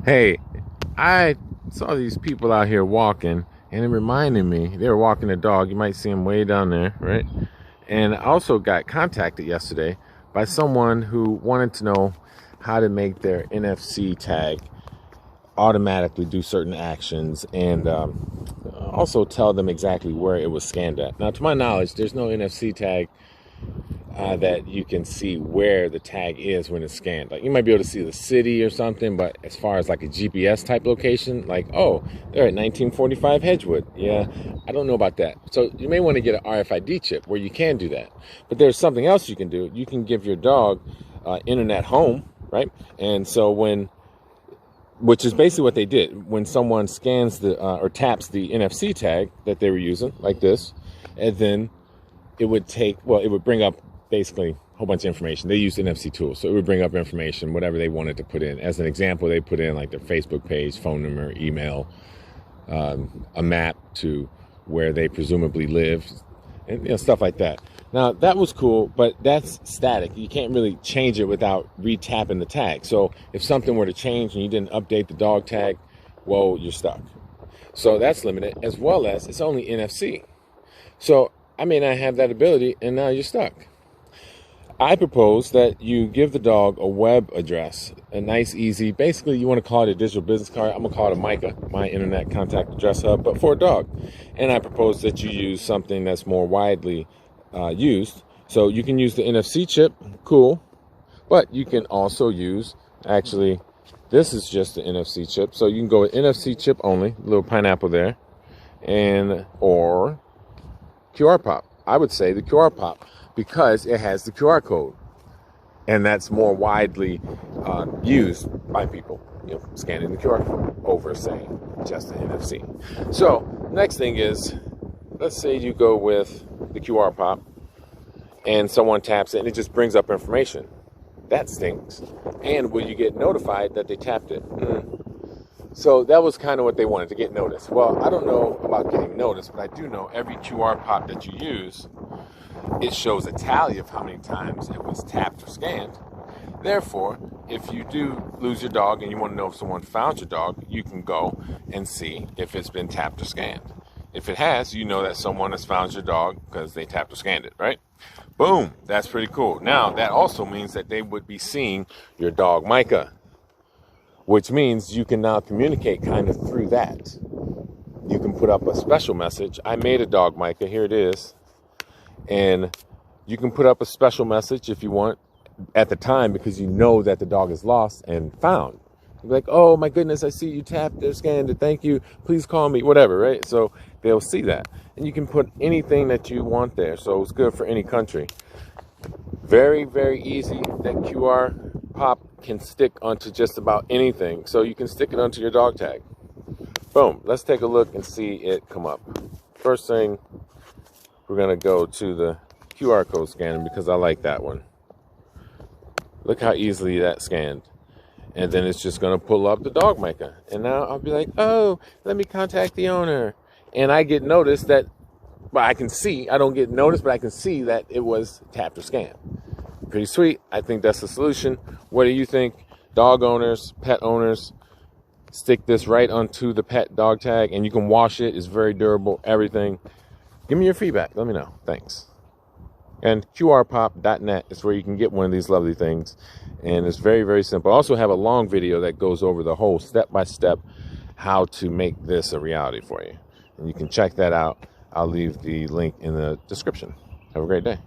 Hey, I saw these people out here walking, and it reminded me they were walking a dog. You might see them way down there, right? And I also got contacted yesterday by someone who wanted to know how to make their NFC tag automatically do certain actions and also tell them exactly where it was scanned at. Now, to my knowledge, there's no NFC tag that you can see where the tag is when it's scanned. Like, you might be able to see the city or something, but as far as like a GPS type location, like, oh, they're at 1945 Hedgewood. Yeah, I don't know about that. So you may want to get an RFID chip where you can do that. But there's something else you can do. You can give your dog internet home, right? And so which is basically what they did. When someone scans or taps the NFC tag that they were using, like this, and then it would bring up basically a whole bunch of information. They used NFC tools, so it would bring up information, whatever they wanted to put in. As an example, they put in like their Facebook page, phone number, email, a map to where they presumably live, and stuff like that. Now, that was cool, but that's static. You can't really change it without re-tapping the tag. So if something were to change and you didn't update the dog tag, well, you're stuck. So that's limited, as well as it's only NFC. So I may not have that ability, and now you're stuck. I propose that you give the dog a web address, a nice, easy, basically you want to call it a digital business card. I'm going to call it a MICA, my Internet Contact Address Hub, but for a dog. And I propose that you use something that's more widely used. So you can use the NFC chip, cool, but you can also use, actually, this is just the NFC chip. So you can go with NFC chip only, little pineapple there, or qrpop. I would say the qrpop because it has the QR code, and that's more widely used by people, scanning the QR code over, say, just the NFC. So next thing is, let's say you go with the qrpop and someone taps it and it just brings up information. That stinks. And will you get notified that they tapped it? So that was kind of what they wanted, to get noticed. Well, I don't know about getting noticed, but I do know every QR pop that you use, it shows a tally of how many times it was tapped or scanned. Therefore, if you do lose your dog and you want to know if someone found your dog, you can go and see if it's been tapped or scanned. If it has, you know that someone has found your dog because they tapped or scanned it, right? Boom, that's pretty cool. Now, that also means that they would be seeing your dog MICA, which means you can now communicate kind of through that. You can put up a special message. I made a dog MICA, here it is. And you can put up a special message if you want at the time, because you know that the dog is lost and found. You're like, oh my goodness, I see you tapped or scanned it, thank you, please call me, whatever, right? So they'll see that. And you can put anything that you want there, so it's good for any country. Very, very easy. That QR pop can stick onto just about anything, so you can stick it onto your dog tag. Boom. Let's take a look and see it come up. First thing, we're going to go to the QR code scanner because I like that one. Look how easily that scanned. And then it's just going to pull up the dog MICA. And now I'll be like, oh, let me contact the owner. And I get noticed that, well, I can see, I don't get noticed, but I can see that it was tapped or scanned. Pretty sweet. I think that's the solution. What do you think? Dog owners, pet owners, stick this right onto the pet dog tag and you can wash it. It's very durable, everything. Give me your feedback. Let me know. Thanks. And qrpop.net is where you can get one of these lovely things. And it's very, very simple. I also have a long video that goes over the whole step-by-step how to make this a reality for you. And you can check that out. I'll leave the link in the description. Have a great day.